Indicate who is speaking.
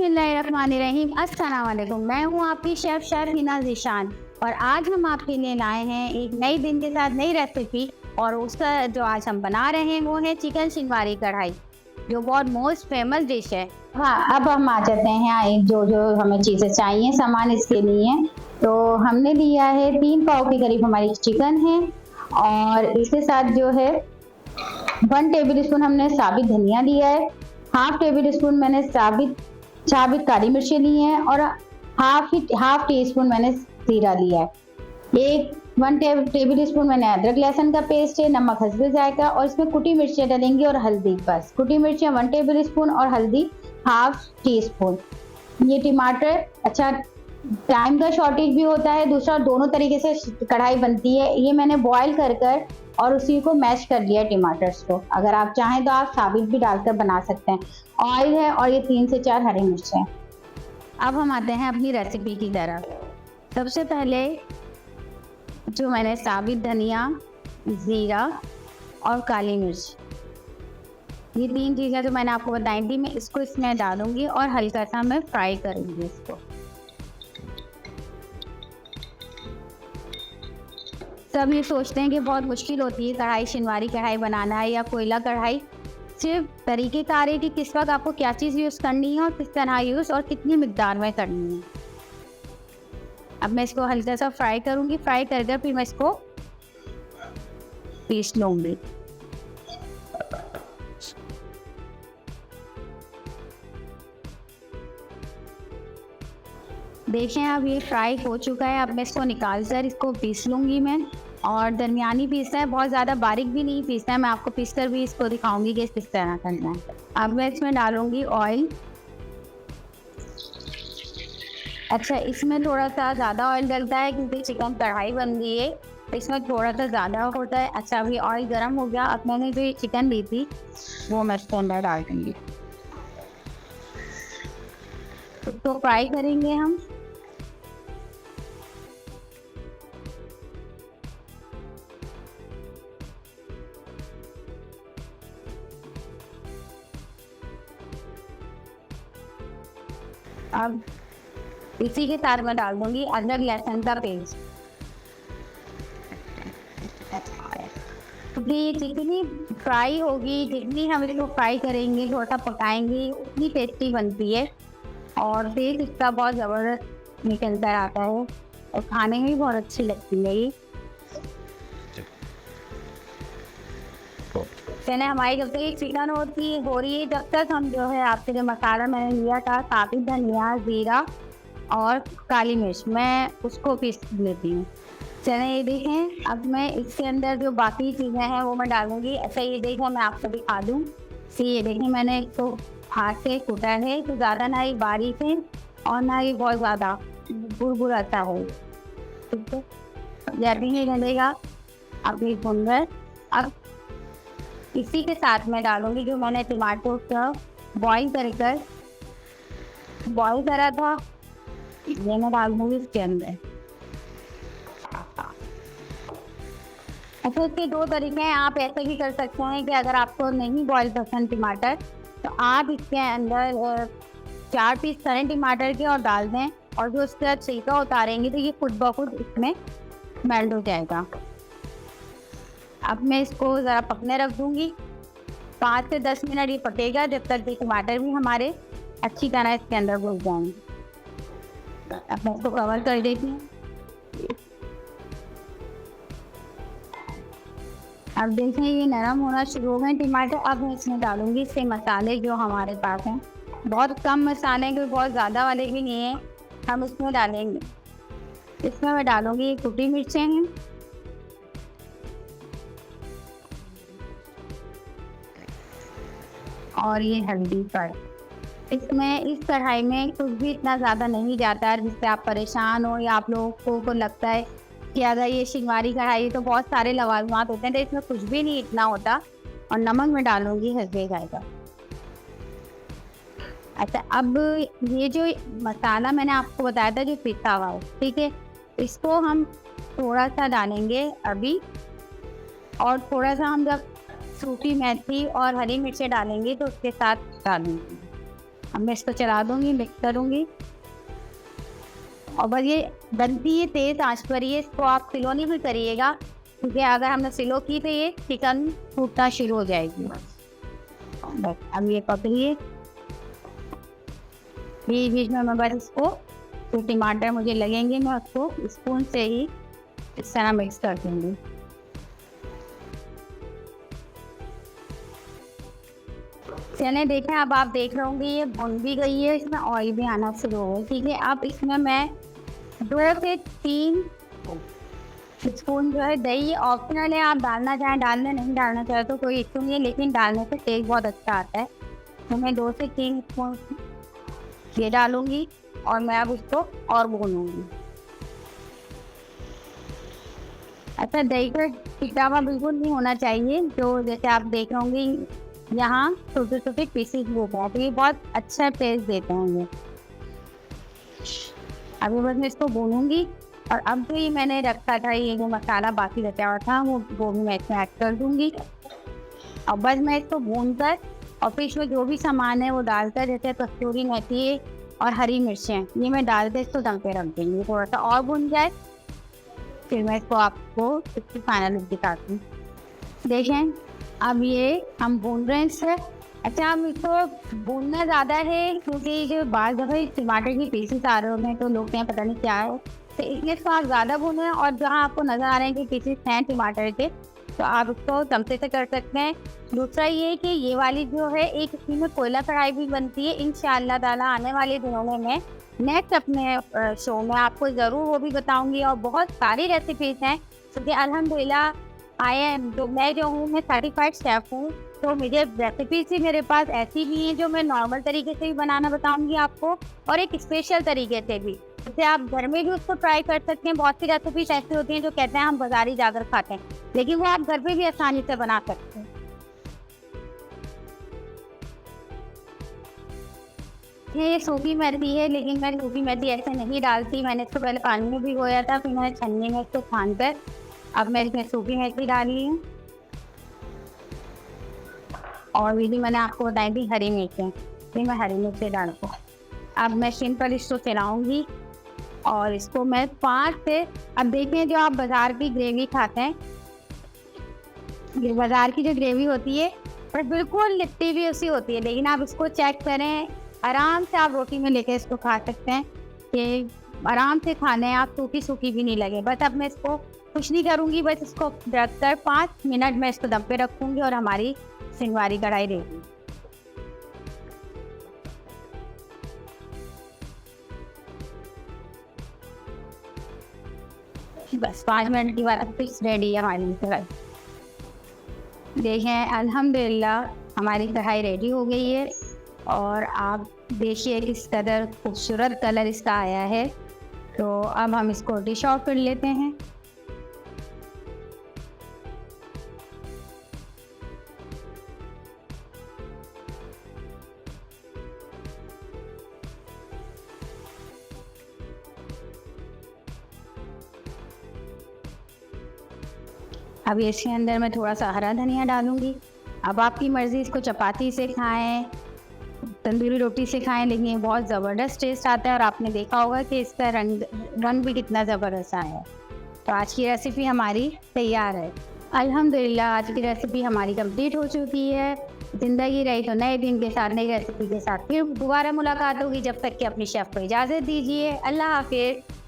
Speaker 1: बिस्मिल्लाहिर्रहमानिर्रहीम। अस्सलाम वालेकुम। मैं हूँ आपकी शेफ़ शर्हीना ज़ीशान और आज हम आपके लिए लाए हैं एक नई दिन के साथ नई रेसिपी। और उसका जो आज हम बना रहे हैं वो है चिकन शिंगवारी कढ़ाई, जो बहुत मोस्ट फेमस डिश है।
Speaker 2: हाँ, अब हम आ जाते हैं जो जो हमें चीज़ें चाहिए सामान इसके लिए। तो हमने लिया है 3 पाव के करीब हमारी चिकन है और इसके साथ जो है 1 टेबल स्पून हमने साबित धनिया लिया है, हाफ टेबल स्पून मैंने साबित काली मिर्ची ली हैं और हाफ टी स्पून मैंने जीरा लिया है। 1 टेबल स्पून मैंने अदरक लहसुन का पेस्ट है, नमक हस्बे जायका और इसमें कुटी मिर्चियाँ डालेंगे और हल्दी, बस कुटी मिर्चियाँ 1 टेबल स्पून और हल्दी हाफ टी स्पून। ये टमाटर, अच्छा टाइम का शॉर्टेज भी होता है, दूसरा दोनों तरीके से कढ़ाई बनती है। ये मैंने बॉईल कर और उसी को मैश कर लिया टमाटर्स को। अगर आप चाहें तो आप साबित भी डालकर बना सकते हैं। ऑयल है और ये 3 से 4 हरी मिर्च है।
Speaker 1: अब हम आते हैं अपनी रेसिपी की तरफ। सबसे पहले जो मैंने साबित धनिया, ज़ीरा और काली मिर्च, ये 3 चीज़ें जो मैंने आपको बताई थी, मैं इसको इसमें डालूंगी और हल्का सा मैं फ्राई करूंगी इसको। सब ये सोचते हैं कि बहुत मुश्किल होती है कढ़ाई, शिंगवारी कढ़ाई बनाना है या कोयला कढ़ाई। सिर्फ तरीक़ेकार है कि किस वक्त आपको क्या चीज़ यूज़ करनी है और किस तरह यूज़ और कितनी मिकदार में करनी है। अब मैं इसको हल्का सा फ्राई करूंगी, फ्राई कर फिर मैं इसको पीस लूँगी। देखें अब ये फ्राई हो चुका है। अब मैं इसको निकाल कर इसको पीस लूँगी मैं, और दरमियानी पीसना है, बहुत ज़्यादा बारीक भी नहीं पीसना है। मैं आपको पीस कर भी इसको दिखाऊंगी कि किस तरह करना है। अब मैं इसमें डालूँगी ऑयल। अच्छा, इसमें थोड़ा सा ज़्यादा ऑयल डलता है क्योंकि चिकन कढ़ाई बन रही है, तो इसमें थोड़ा सा ज़्यादा होता है। अच्छा, अभी ऑयल गर्म हो गया। अब मैंने जो ये चिकन ली थी वो मैं इसके अंदर डाल दूँगी। तो फ्राई करेंगे हम। अब इसी के साथ मैं डाल दूंगी अदरक लहसुन का पेस्ट। क्योंकि जितनी फ्राई होगी, जितनी हम इसको फ्राई करेंगे, थोड़ा सा पकाएंगे, उतनी टेस्टी बनती है और टेस्ट इसका बहुत ज़बरदस्त निकल कर आता है और खाने में भी बहुत अच्छी लगती है ये। पहले हमारी जब तक ये चिकन हो रही है, जब तक हम जो है आपसे जो मसाला मैंने लिया था साबित धनिया, ज़ीरा और काली मिर्च, मैं उसको पीस लेती हूँ। चलें, ये देखें अब मैं इसके अंदर जो बाकी चीज़ें हैं वो मैं डालूँगी। अच्छा, ये देखें मैं आपको दिखा दूँ कि ये देखें मैंने इसको हाथ से कूटा है, तो ज़्यादा ना ही बारीक है और ना ही बहुत ज़्यादा बुरबुरा सा हो। ठीक है, जैसे ही डलेगा अब ये भुनकर। अब इसी के साथ मैं डालूँगी जो मैंने टमाटो का बॉईल करा था, ये मैं डाल दूँगी इसके अंदर। अच्छा, इसके 2 तरीके हैं। आप ऐसे भी कर सकते हैं कि अगर आपको नहीं बॉईल पसंद टमाटर, तो आप इसके अंदर 4 पीस करें टमाटर के और डाल दें, और जो उसका छिलका उतारेंगे तो ये खुद ब खुद इसमें मेल्ट हो जाएगा। अब मैं इसको ज़रा पकने रख दूँगी। 5 से 10 मिनट ये पकेगा, जब तक ये टमाटर भी हमारे अच्छी तरह इसके अंदर घुल जाएंगे। अब मैं इसको कवर कर देती हूँ। अब देखें ये नरम होना शुरू हो गए टमाटर। अब मैं इसमें डालूंगी इससे मसाले जो हमारे पास हैं। बहुत कम मसाले हैं, क्योंकि बहुत ज़्यादा वाले भी नहीं हैं। हम इसमें डालेंगे, इसमें मैं डालूंगी कुटी मिर्चें हैं, और ये हल्दी पाउडर। इसमें इस कढ़ाई में कुछ भी इतना ज़्यादा नहीं जाता है जिससे आप परेशान हो या आप लोगों को लगता है कि अगर ये शिंगवारी कढ़ाई तो बहुत सारे लवाजमात होते हैं, तो इसमें कुछ भी नहीं इतना होता। और नमक में डालूंगी हस्बे जायका। अच्छा, अब ये जो मसाला मैंने आपको बताया था जो पिसा हुआ है, ठीक है, इसको हम थोड़ा सा डालेंगे अभी, और थोड़ा सा हम जब सूखी मेथी और हरी मिर्चें डालेंगे तो उसके साथ डालेंगे। अब मैं इसको चला दूँगी, मिक्स करूँगी और बस ये बनती है तेज़ आँच पर ही है। इसको आप स्लो नहीं भी करिएगा, क्योंकि अगर हमने स्लो की तो ये चिकन टूटना शुरू हो जाएगी। बस अब ये पक रही है। बीच बीच में मैं बस इसको जो टमाटर मुझे लगेंगे मैं उसको स्पून से ही इस तरह मिक्स कर दूँगी। चने देखें, अब आप देख रहे होंगे ये भुन भी गई है, इसमें ऑयल भी आना शुरू हो गया। ठीक है, अब इसमें मैं 2 से 3 स्पून जो है दही, ऑप्शनल है, आप डालना चाहें डाल लें, नहीं डालना चाहें तो कोई इशू नहीं है, लेकिन डालने से टेस्ट बहुत अच्छा आता है। तो मैं 2 से 3 स्पून ये डालूंगी और मैं अब उसको और भूनूंगी। अच्छा, दही का पिटावा बिल्कुल नहीं होना चाहिए, जो जैसे आप देख रहे होंगे यहाँ छोटे छोटे पीसेस हो गए, तो ये बहुत अच्छा टेस्ट देते हैं ये। अभी बस मैं इसको भूनूंगी और अब जो ये मैंने रखा था, ये जो मसाला बाकी बचा हुआ था वो भी मैं इसमें ऐड कर दूंगी। और बस मैं इसको भून कर और फिर इसमें जो भी सामान है वो डालकर, जैसे कस्तूरी मेथी और हरी मिर्चें, ये मैं डाल कर इसको दम पे रख देंगी। थोड़ा सा और भून जाए फिर मैं इसको आपको इसकी फाइनल लुक दिखाती हूँ। देखें, अब ये हम भून रहे हैं इससे। अच्छा, हम इसको भूनना ज़्यादा है क्योंकि जो बार दफ़े टमाटर की पीसेस आ रहे होते हैं तो लोग क्या पता नहीं क्या है, तो इसलिए इसको आप ज़्यादा भूनें। और जहाँ आपको नज़र आ रहे हैं कि पीसेस हैं टमाटर के, तो आप इसको चमचे से कर सकते हैं। दूसरा ये कि ये वाली जो है एक इसी में कोयला कढ़ाई भी बनती है। इंशाअल्लाह ताला आने वाले दिनों में मैं नेक्स्ट अपने शो में आपको ज़रूर वो भी बताऊँगी। और बहुत सारी रेसिपीज़ हैं क्योंकि अल्हम्दुलिल्लाह मैं जो हूँ मैं सर्टिफाइड शेफ़ हूँ, तो मुझे रेसिपीज़ भी मेरे पास ऐसी भी हैं जो मैं नॉर्मल तरीके से भी बनाना बताऊंगी आपको, और एक स्पेशल तरीके से भी, जैसे आप घर में भी उसको ट्राई कर सकते हैं। बहुत सी रेसिपीज ऐसी होती हैं जो कहते हैं हम बाजारी जाकर खाते हैं, लेकिन वो आप घर पे भी आसानी से बना सकते हैं। ये सूखी मेथी है, लेकिन मैं सूखी मेथी ऐसे नहीं डालती। मैंने इसको पहले पानी में भिगोया था, फिर मैंने छन्नी में इसको छान कर अब मैं इसमें सूखी मेथी डाली हूँ। और भी मैंने आपको बताई थी हरी मिर्चें, फिर मैं हरी मिर्चें डालूँ। अब मैं सिंपल इसको चलाऊँगी और इसको मैं 5 से, अब देखें जो आप बाज़ार की ग्रेवी खाते हैं, ये बाज़ार की जो ग्रेवी होती है पर बिल्कुल लिट्टी भी उसी होती है, लेकिन आप इसको चेक करें, आराम से आप रोटी में लेके इसको खा सकते हैं। ये आराम से खाने हैं आप, सूखी सूखी भी नहीं लगे। बस अब मैं इसको कुछ नहीं करूँगी, बस इसको रख कर 5 मिनट में इसको दम पे रखूँगी और हमारी सिंगवारी कढ़ाई रेडी। बस 5 मिनट के बाद फिक्स रेडी है हमारी कढ़ाई। देखें, अल्हम्दुलिल्लाह हमारी कढ़ाई रेडी हो गई है और आप देखिए किस कदर खूबसूरत कलर इसका आया है। तो अब हम इसको डिश आउट कर लेते हैं। अब इसके अंदर मैं थोड़ा सा हरा धनिया डालूंगी। अब आपकी मर्ज़ी, इसको चपाती से खाएं, तंदूरी रोटी से खाएं, लेकिन ये बहुत ज़बरदस्त टेस्ट आता है और आपने देखा होगा कि इसका रंग भी कितना ज़बरदस्त आया है। तो आज की रेसिपी हमारी तैयार है। अल्हम्दुलिल्लाह आज की रेसिपी हमारी कंप्लीट हो चुकी है। ज़िंदगी रही तो नए दिन के साथ, नई रेसिपी के साथ फिर दोबारा मुलाकात होगी। जब तक कि अपनी शेफ़ को इजाज़त दीजिए। अल्लाह हाफ़िज़।